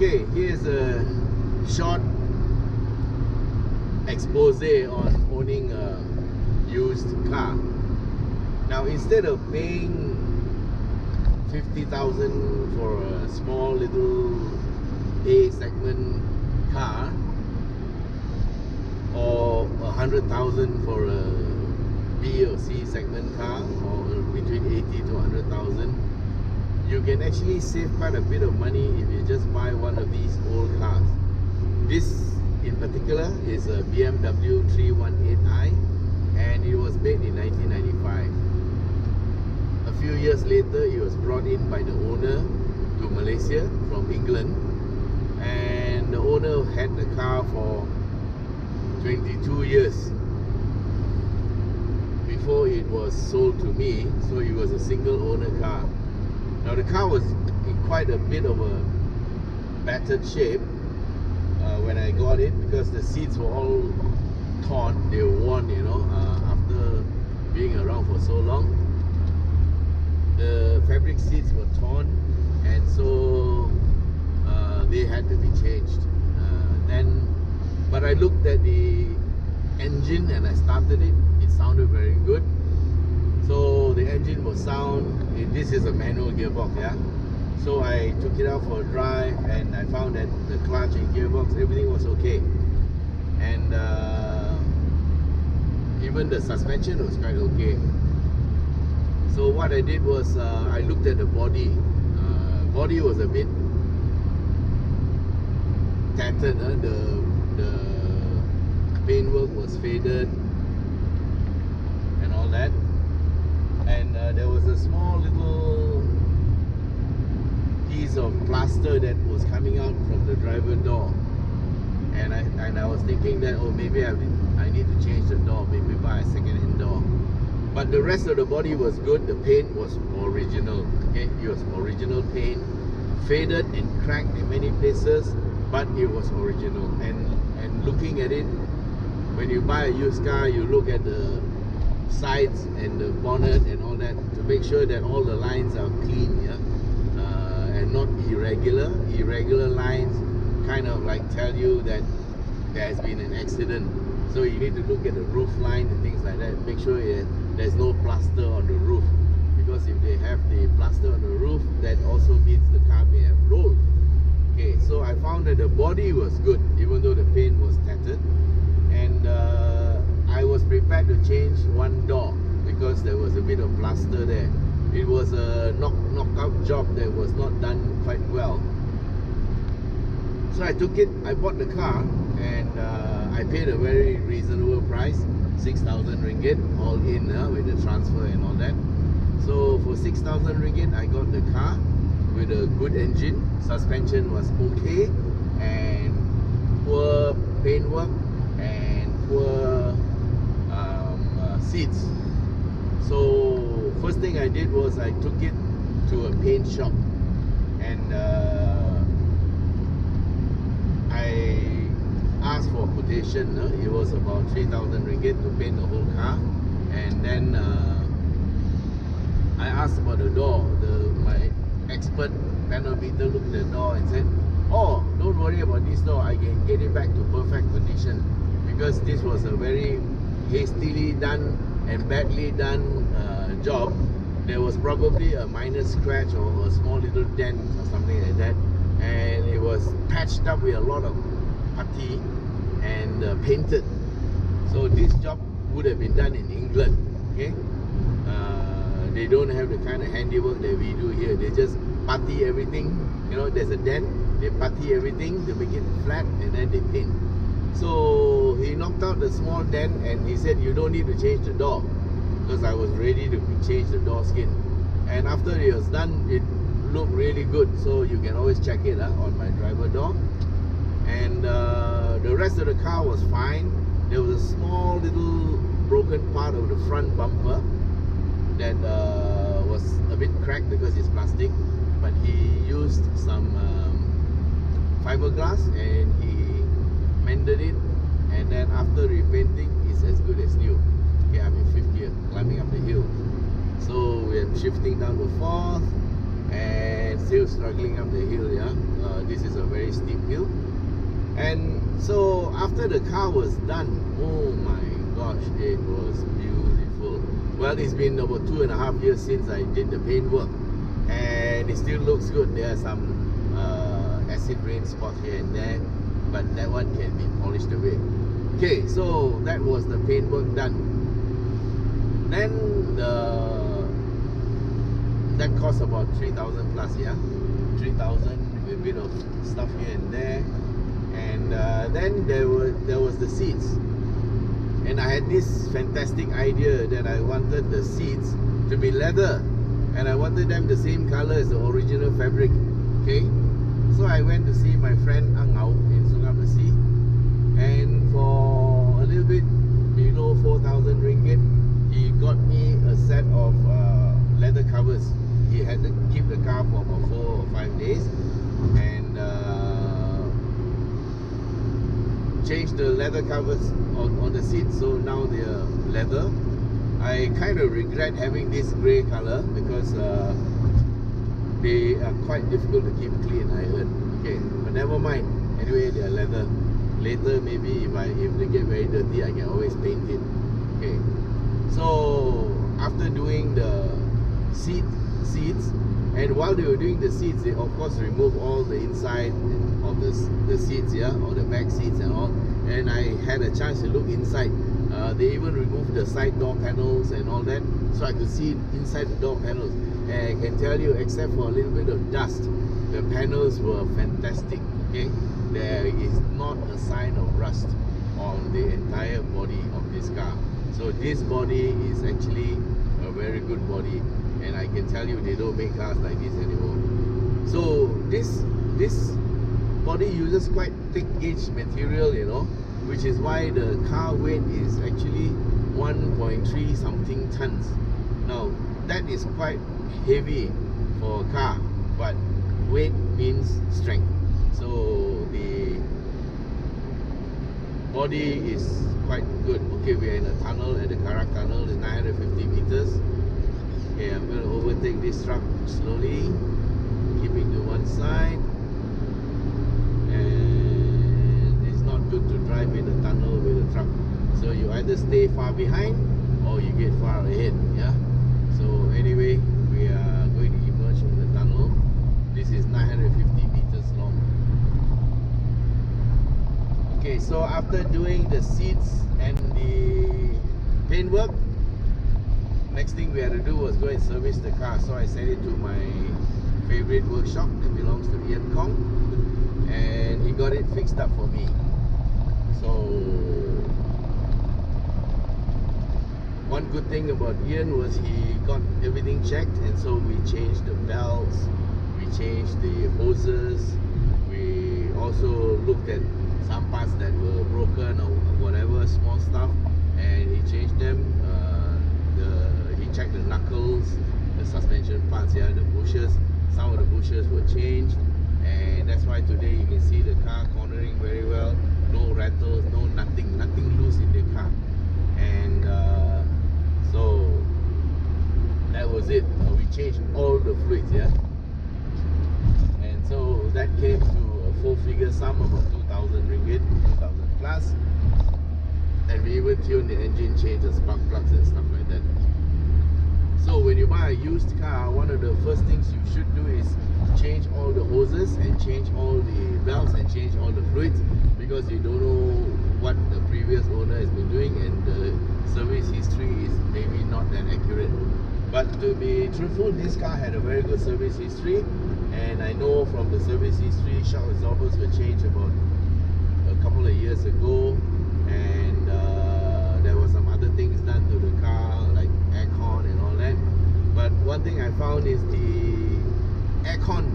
Okay, here's a short expose on owning a used car. Now, instead of paying 50,000 for a small little A segment car, or 100,000 for a B or C segment car, or between 80 to 100,000, you can actually save quite a bit of money if you just buy one of these old cars. This in particular is a BMW 318i, and it was made in 1995. A few years later, it was brought in by the owner to Malaysia from England, and the owner had the car for 22 years before it was sold to me. So it was a single owner car. Now the car was in quite a bit of a battered shape when I got it, because the seats were all torn. They were worn, you know, after being around for so long. The fabric seats were torn, and so they had to be changed. But I looked at the engine and I started it. It sounded very good. So the engine was sound. This is a manual gearbox, yeah. So I took it out for a drive, and I found that the clutch and gearbox, everything was okay. And even the suspension was quite okay. So what I did was I looked at the body. Body was a bit tattered. The paintwork was faded and all that. And there was a small little piece of plaster that was coming out from the driver door, and I was thinking that, oh, maybe I need to change the door, maybe buy a second-hand door. But the rest of the body was good. The paint was original. Okay, it was original paint, faded and cracked in many places, but it was original. And looking at it, when you buy a used car, you look at the sides and the bonnet and all that to make sure that all the lines are clean, yeah, and not irregular. Irregular lines kind of like tell you that there has been an accident. So you need to look at the roof line and things like that. Make sure there's no plaster on the roof, because if they have the plaster on the roof, that also means the car may have rolled. Okay, so I found that the body was good, even though the paint was tattered, and I was prepared to change one door because there was a bit of plaster there. It was a knockout job that was not done quite well. So I took it, I bought the car, and I paid a very reasonable price, 6,000 ringgit, all in with the transfer and all that. So for 6,000 ringgit, I got the car with a good engine. Suspension was okay, and poor paintwork and poor seats. So first thing I did was I took it to a paint shop, and I asked for a quotation. It was about 3,000 ringgit to paint the whole car. And then I asked about the door. My expert panel beater looked at the door and said, oh, don't worry about this door, I can get it back to perfect condition, because this was a very hastily done and badly done job. There was probably a minor scratch or a small little dent or something like that, and it was patched up with a lot of putty and painted. So this job would have been done in England. Okay, they don't have the kind of handiwork that we do here. They just putty everything. You know, there's a dent, they putty everything to make it flat, and then they paint. So he knocked out the small dent, and he said, you don't need to change the door, because I was ready to change the door skin. And after it was done, it looked really good. So you can always check it on my driver door. And the rest of the car was fine. There was a small little broken part of the front bumper that was a bit cracked because it's plastic, but he used some fiberglass and he mended it, and then after repainting, it's as good as new. Okay, I'm in 5th gear, climbing up the hill. So we're shifting down to 4th, and still struggling up the hill. Yeah, this is a very steep hill. And so after the car was done, oh my gosh, it was beautiful. Well, it's been about 2.5 years since I did the paint work, and it still looks good. There are some acid rain spots here and there, but that one can be polished away. Okay, so that was the paint work done. Then that cost about 3,000 plus, yeah, 3,000 with a bit of stuff here and there. And then there was the seats, and I had this fantastic idea that I wanted the seats to be leather, and I wanted them the same color as the original fabric. Okay, so I went to see my friend Ang Ngau in Sungai Besi, and for a little bit below 4,000 ringgit, he got me a set of leather covers. He had to keep the car for about 4 or 5 days, and changed the leather covers on the seats, so now they are leather. I kind of regret having this grey color because they are quite difficult to keep clean, I heard. Okay, but never mind. Anyway, they are leather. Later, maybe if they get very dirty, I can always paint it. Okay, so after doing the seats, and while they were doing the seats, they of course removed all the inside of the seats, yeah, or the back seats and all. And I had a chance to look inside. They even removed the side door panels and all that, so I could see inside the door panels. And I can tell you, except for a little bit of dust, the panels were fantastic. Okay, there is not a sign of rust on the entire body of this car. So this body is actually a very good body, and I can tell you they don't make cars like this anymore. So this body uses quite thick gauge material, you know, which is why the car weight is actually 1.3 something tons. Now that is quite heavy for a car, but weight means strength. So the body is quite good. Okay, we are in a tunnel at the Karak tunnel. It's 950 meters. Okay, I'm going to overtake this truck slowly, keeping to one side. And it's not good to drive in a tunnel with a truck. So you either stay far behind or you get far ahead. Yeah. So anyway, we are going to emerge from the tunnel. This is 950 meters long. Okay, so after doing the seats and the paint work, next thing we had to do was go and service the car. So I sent it to my favorite workshop that belongs to Ian Kong, and he got it fixed up for me. So one good thing about Ian was he got everything checked, and so we changed the belts, we changed the hoses, we also looked at some parts that were broken or whatever, small stuff, and he changed them. He checked the knuckles, the suspension parts here, the bushes. Some of the bushes were changed, and that's why today you can see the car cornering very well. No rattles, no nothing loose in the car. And so that was it. We changed all the fluids, yeah. And so that came to a full figure sum of about 2,000 ringgit, 2,000 plus. And we even tuned the engine, changed the spark plugs and stuff like that. So when you buy a used car, one of the first things you should do is change all the hoses and change all the valves and change all the fluids, because you don't know what the previous owner has been doing, and the service history is maybe not that accurate. But to be truthful, this car had a very good service history, and I know from the service history, shock absorbers were changed about a couple of years ago, and there were some other things done to the car, like aircon and all that. But one thing I found is the aircon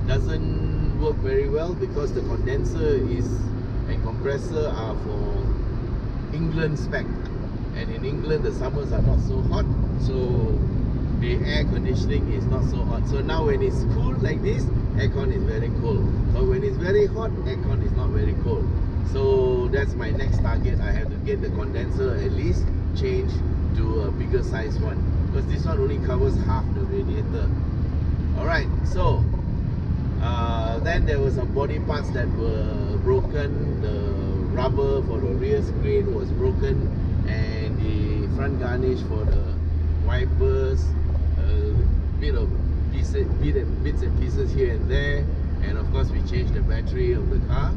doesn't work very well, because the condenser and compressor are for England spec, and in England the summers are not so hot, so the air conditioning is not so hot. So now when it's cool like this, aircon is very cold, but when it's very hot, aircon is not very cold. So that's my next target. I have to get the condenser at least changed to a bigger size one, because this one only covers half the radiator. Alright, so Then there were some body parts that were broken. The rubber for the rear screen was broken, and the front garnish for the wipers, bits and pieces here and there. And of course we changed the battery of the car,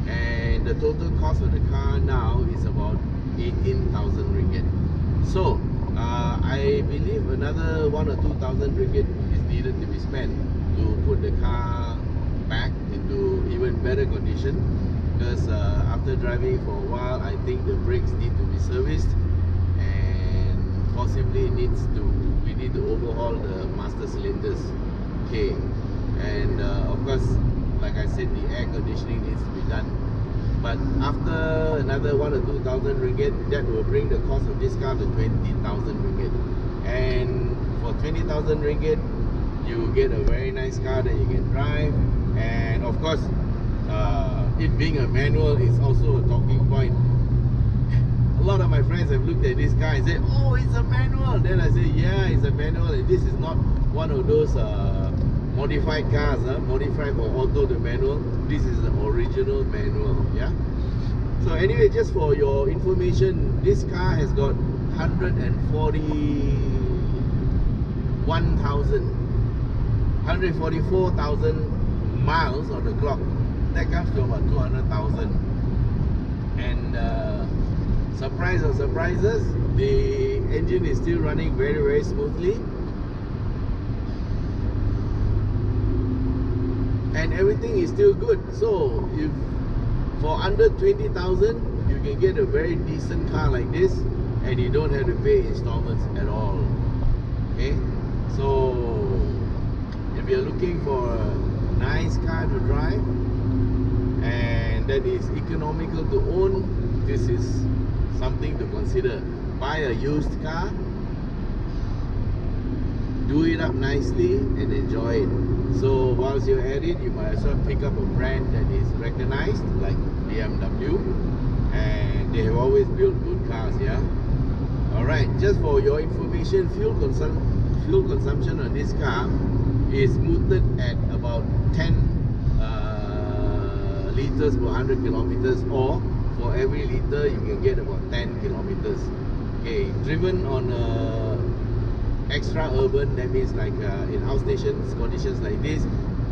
and the total cost of the car now is about 18,000 ringgit. So I believe another 1 or 2,000 ringgit is needed to be spent to put the car back into even better condition, because after driving for a while, I think the brakes need to be serviced, and possibly we need to overhaul the master cylinders. Okay, and of course, like I said, the air conditioning needs to be done. But after another 1 or 2,000 ringgit, that will bring the cost of this car to 20,000 ringgit. And for 20,000 ringgit, you get a very nice car that you can drive. And of course, it being a manual is also a talking point. A lot of my friends have looked at this car and said, "Oh, it's a manual." Then I say, "Yeah, it's a manual, and this is not one of those modified cars, modified for auto to manual. This is the original manual." Yeah. So anyway, just for your information, this car has got 144,000 miles on the clock. That comes to about 200,000. And surprise of surprises, the engine is still running very, very smoothly. And everything is still good. So if for under 20,000 you can get a very decent car like this, and you don't have to pay installments at all. Okay, so if you're looking for a nice car to drive and that is economical to own, this is something to consider. Buy a used car, do it up nicely and enjoy it. So whilst you're at it, you might as well pick up a brand that is recognized, like BMW, and they have always built good cars. Yeah. Alright, just for your information, fuel consumption on this car is mooted at about 10 liters per 100 kilometers, or for every liter you can get about 10 kilometers. Okay, driven on extra urban, that means like in outstations conditions like this,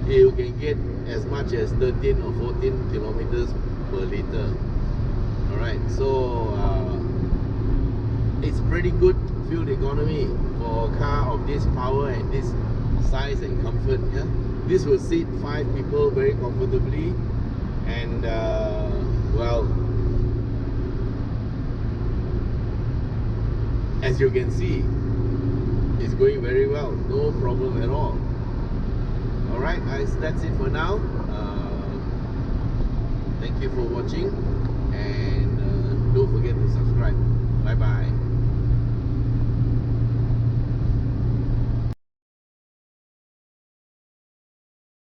you can get as much as 13 or 14 kilometers per liter. Alright, so it's pretty good fuel economy for a car of this power and this size and comfort. Yeah? This will seat 5 people very comfortably, and well, as you can see, it's going very well, no problem at all. Alright guys, that's it for now. Thank you for watching, and don't forget to subscribe. Bye bye.